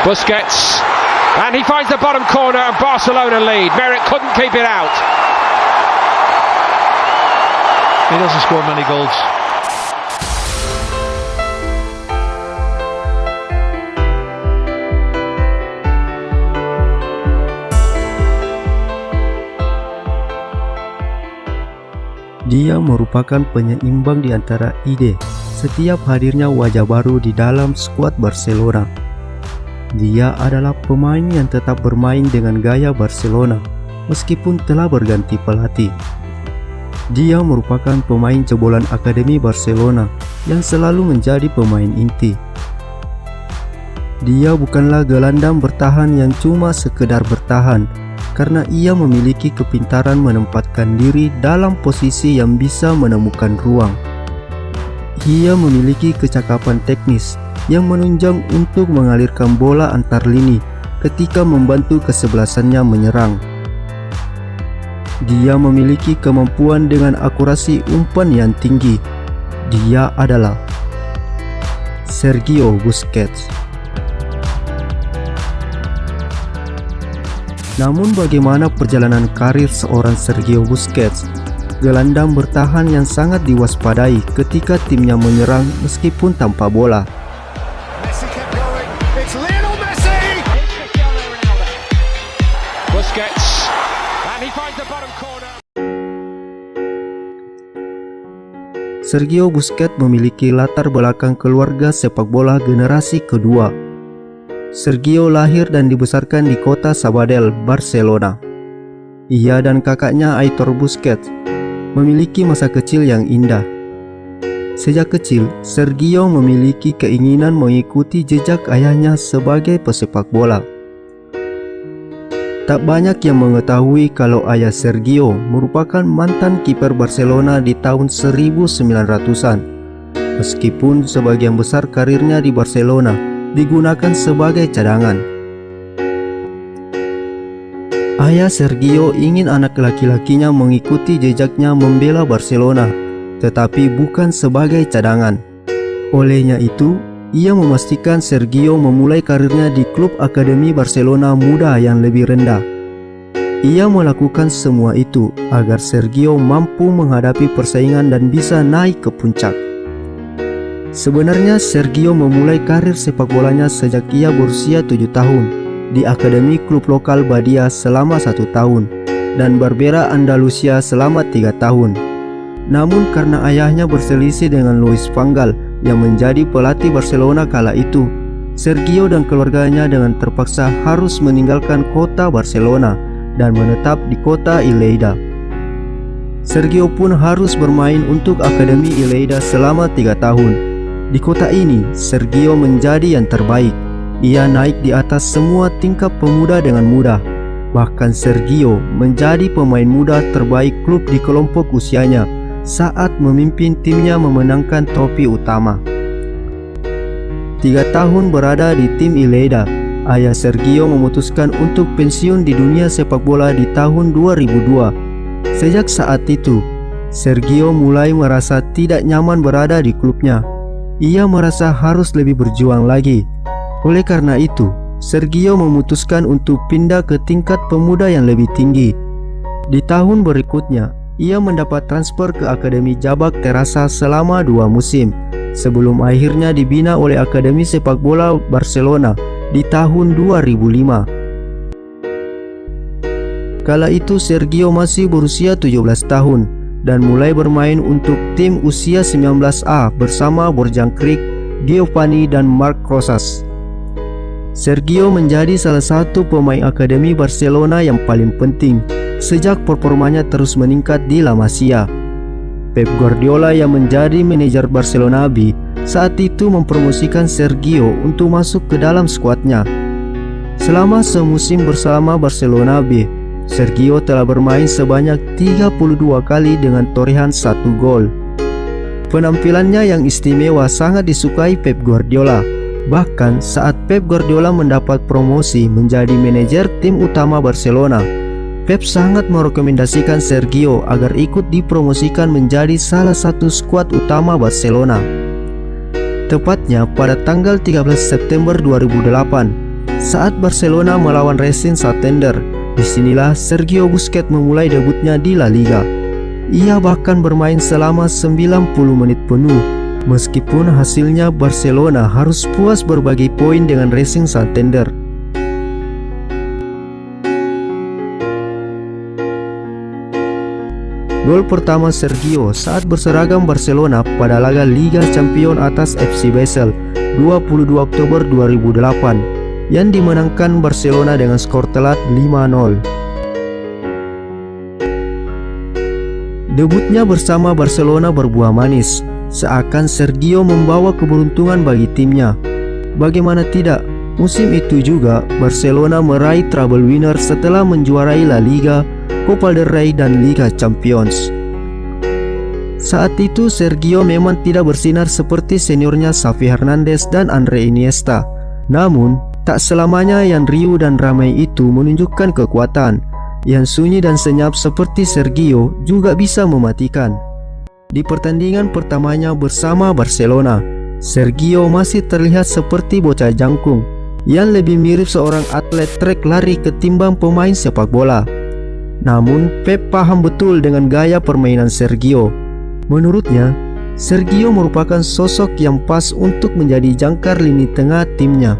Busquets, and he finds the bottom corner and Barcelona lead. Merritt couldn't keep it out. He doesn't score many goals. Dia merupakan penyeimbang di antara ide setiap hadirnya wajah baru di dalam skuad Barcelona. Dia adalah pemain yang tetap bermain dengan gaya Barcelona meskipun telah berganti pelatih. Dia merupakan pemain jebolan Akademi Barcelona yang selalu menjadi pemain inti. Dia bukanlah gelandang bertahan yang cuma sekedar bertahan, karena ia memiliki kepintaran menempatkan diri dalam posisi yang bisa menemukan ruang. Ia memiliki kecakapan teknis yang menunjang untuk mengalirkan bola antar lini ketika membantu kesebelasannya menyerang. Dia memiliki kemampuan dengan akurasi umpan yang tinggi. Dia adalah Sergio Busquets. Namun bagaimana perjalanan karir seorang Sergio Busquets, gelandang bertahan yang sangat diwaspadai ketika timnya menyerang meskipun tanpa bola. Busquets, and he finds the bottom corner. Sergio Busquets memiliki latar belakang keluarga sepak bola generasi kedua. Sergio lahir dan dibesarkan di kota Sabadell, Barcelona. Ia dan kakaknya Aitor Busquets memiliki masa kecil yang indah. Sejak kecil, Sergio memiliki keinginan mengikuti jejak ayahnya sebagai pesepak bola. Tak banyak yang mengetahui kalau ayah Sergio merupakan mantan kiper Barcelona di tahun 1900-an. Meskipun sebagian besar karirnya di Barcelona digunakan sebagai cadangan. Ayah Sergio ingin anak laki-lakinya mengikuti jejaknya membela Barcelona, tetapi bukan sebagai cadangan. Olehnya itu, ia memastikan Sergio memulai karirnya di klub Akademi Barcelona muda yang lebih rendah. Ia melakukan semua itu agar Sergio mampu menghadapi persaingan dan bisa naik ke puncak. Sebenarnya Sergio memulai karir sepak bolanya sejak ia berusia 7 tahun di Akademi klub lokal Badia selama 1 tahun dan Barbera Andalusia selama 3 tahun. Namun karena ayahnya berselisih dengan Luis van Gaal yang menjadi pelatih Barcelona kala itu, Sergio dan keluarganya dengan terpaksa harus meninggalkan kota Barcelona dan menetap di kota Lleida. Sergio pun harus bermain untuk Akademi Lleida selama 3 tahun. Di kota ini, Sergio menjadi yang terbaik. Ia naik di atas semua tingkat pemuda dengan mudah. Bahkan Sergio menjadi pemain muda terbaik klub di kelompok usianya saat memimpin timnya memenangkan trofi utama. 3 tahun berada di tim Lleida, ayah Sergio memutuskan untuk pensiun di dunia sepak bola di tahun 2002. Sejak saat itu, Sergio mulai merasa tidak nyaman berada di klubnya. Ia merasa harus lebih berjuang lagi. Oleh karena itu, Sergio memutuskan untuk pindah ke tingkat pemuda yang lebih tinggi. Di tahun berikutnya, ia mendapat transfer ke Akademi Jabak Terasa selama 2 musim, sebelum akhirnya dibina oleh Akademi Sepak Bola Barcelona di tahun 2005. Kala itu Sergio masih berusia 17 tahun dan mulai bermain untuk tim usia 19A bersama Borjan Kriek, Giovanni dan Marc Rosas. Sergio menjadi salah satu pemain Akademi Barcelona yang paling penting sejak performanya terus meningkat di La Masia. Pep Guardiola yang menjadi manajer Barcelona B saat itu mempromosikan Sergio untuk masuk ke dalam skuadnya. Selama semusim bersama Barcelona B, Sergio telah bermain sebanyak 32 kali dengan torehan 1 gol. Penampilannya yang istimewa sangat disukai Pep Guardiola. Bahkan saat Pep Guardiola mendapat promosi menjadi manajer tim utama Barcelona, Pep sangat merekomendasikan Sergio agar ikut dipromosikan menjadi salah satu skuad utama Barcelona. Tepatnya pada tanggal 13 September 2008, saat Barcelona melawan Racing Santander. Disinilah Sergio Busquets memulai debutnya di La Liga. Ia bahkan bermain selama 90 menit penuh. Meskipun hasilnya Barcelona harus puas berbagi poin dengan Racing Santander. Gol pertama Sergio saat berseragam Barcelona pada laga Liga Champions atas FC Basel 22 Oktober 2008 yang dimenangkan Barcelona dengan skor telak 5-0. Debutnya bersama Barcelona berbuah manis, seakan Sergio membawa keberuntungan bagi timnya. Bagaimana tidak, musim itu juga Barcelona meraih treble winner setelah menjuarai La Liga, Copa del Rey dan Liga Champions. Saat itu Sergio memang tidak bersinar seperti seniornya Xavi Hernandez dan Andre Iniesta. Namun, tak selamanya yang riuh dan ramai itu menunjukkan kekuatan. Yang sunyi dan senyap seperti Sergio juga bisa mematikan. Di pertandingan pertamanya bersama Barcelona, Sergio masih terlihat seperti bocah jangkung yang lebih mirip seorang atlet trek lari ketimbang pemain sepak bola. Namun Pep paham betul dengan gaya permainan Sergio. Menurutnya, Sergio merupakan sosok yang pas untuk menjadi jangkar lini tengah timnya.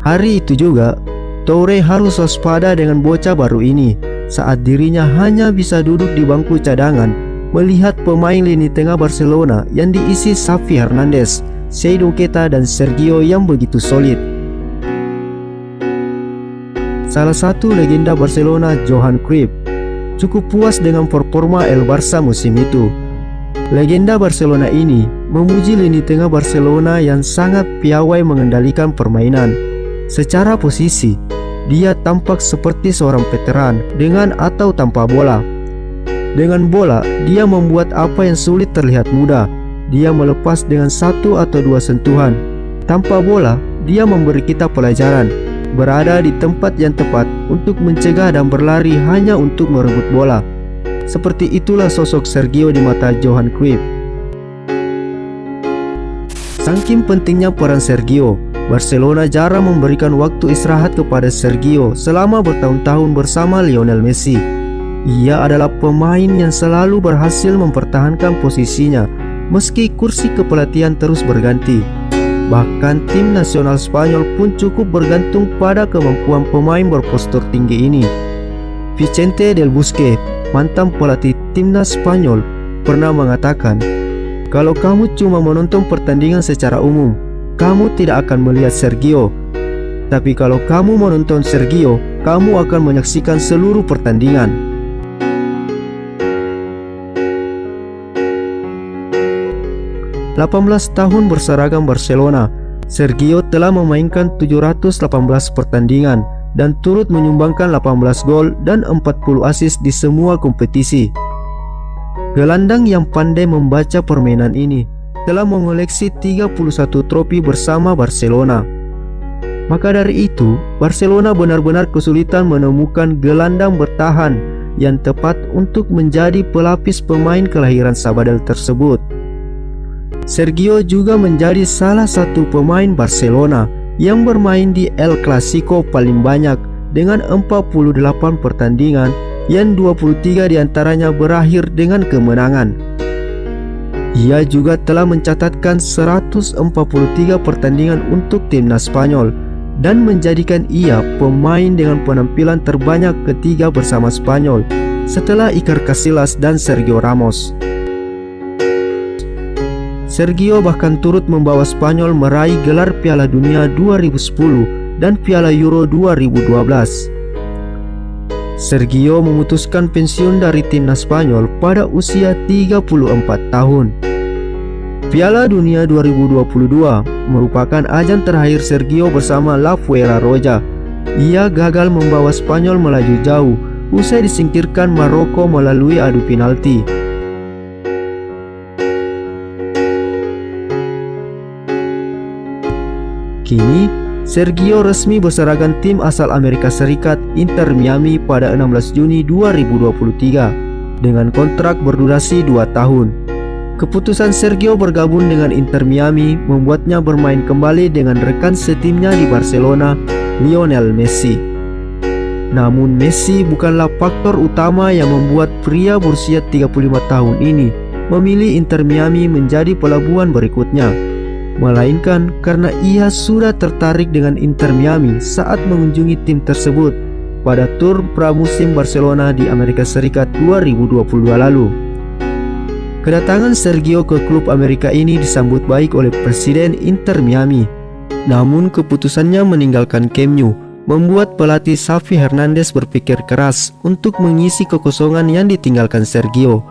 Hari itu juga, Toure harus waspada dengan bocah baru ini saat dirinya hanya bisa duduk di bangku cadangan melihat pemain lini tengah Barcelona yang diisi Xavi Hernandez, Seydou Keita dan Sergio yang begitu solid. Salah satu legenda Barcelona, Johan Cruyff, cukup puas dengan performa El Barça musim itu. Legenda Barcelona ini memuji lini tengah Barcelona yang sangat piawai mengendalikan permainan. Secara posisi, dia tampak seperti seorang veteran dengan atau tanpa bola. Dengan bola, dia membuat apa yang sulit terlihat mudah. Dia melepas dengan 1 atau 2 sentuhan. Tanpa bola, dia memberi kita pelajaran. Berada di tempat yang tepat untuk mencegah dan berlari hanya untuk merebut bola. Seperti itulah sosok Sergio di mata Johan Cruyff. Saking pentingnya peran Sergio, Barcelona jarang memberikan waktu istirahat kepada Sergio selama bertahun-tahun bersama Lionel Messi. Ia adalah pemain yang selalu berhasil mempertahankan posisinya meski kursi kepelatihan terus berganti. Bahkan tim nasional Spanyol pun cukup bergantung pada kemampuan pemain berpostur tinggi ini. Vicente del Bosque, mantan pelatih timnas Spanyol, pernah mengatakan, "Kalau kamu cuma menonton pertandingan secara umum, kamu tidak akan melihat Sergio. Tapi kalau kamu menonton Sergio, kamu akan menyaksikan seluruh pertandingan." 18 tahun berseragam Barcelona, Sergio telah memainkan 718 pertandingan dan turut menyumbangkan 18 gol dan 40 assist di semua kompetisi. Gelandang yang pandai membaca permainan ini telah mengoleksi 31 trofi bersama Barcelona. Maka dari itu, Barcelona benar-benar kesulitan menemukan gelandang bertahan yang tepat untuk menjadi pelapis pemain kelahiran Sabadell tersebut. Sergio juga menjadi salah satu pemain Barcelona yang bermain di El Clasico paling banyak dengan 48 pertandingan yang 23 diantaranya berakhir dengan kemenangan. Ia juga telah mencatatkan 143 pertandingan untuk timnas Spanyol dan menjadikan ia pemain dengan penampilan terbanyak ketiga bersama Spanyol setelah Iker Casillas dan Sergio Ramos. Sergio bahkan turut membawa Spanyol meraih gelar Piala Dunia 2010 dan Piala Euro 2012. Sergio memutuskan pensiun dari timnas Spanyol pada usia 34 tahun. Piala Dunia 2022 merupakan ajang terakhir Sergio bersama La Fuenlabrada. Ia gagal membawa Spanyol melaju jauh usai disingkirkan Maroko melalui adu penalti. Kini, Sergio resmi berseragam tim asal Amerika Serikat Inter Miami pada 16 Juni 2023 dengan kontrak berdurasi 2 tahun. Keputusan Sergio bergabung dengan Inter Miami membuatnya bermain kembali dengan rekan setimnya di Barcelona Lionel Messi. Namun Messi bukanlah faktor utama yang membuat pria berusia 35 tahun ini memilih Inter Miami menjadi pelabuhan berikutnya, melainkan karena ia sudah tertarik dengan Inter Miami saat mengunjungi tim tersebut pada tur pramusim Barcelona di Amerika Serikat 2022 lalu. Kedatangan Sergio ke klub Amerika ini disambut baik oleh Presiden Inter Miami. Namun keputusannya meninggalkan Camp Nou membuat pelatih Xavi Hernandez berpikir keras untuk mengisi kekosongan yang ditinggalkan Sergio.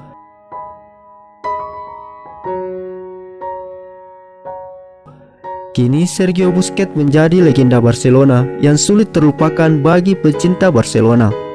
Kini Sergio Busquets menjadi legenda Barcelona yang sulit terlupakan bagi pecinta Barcelona.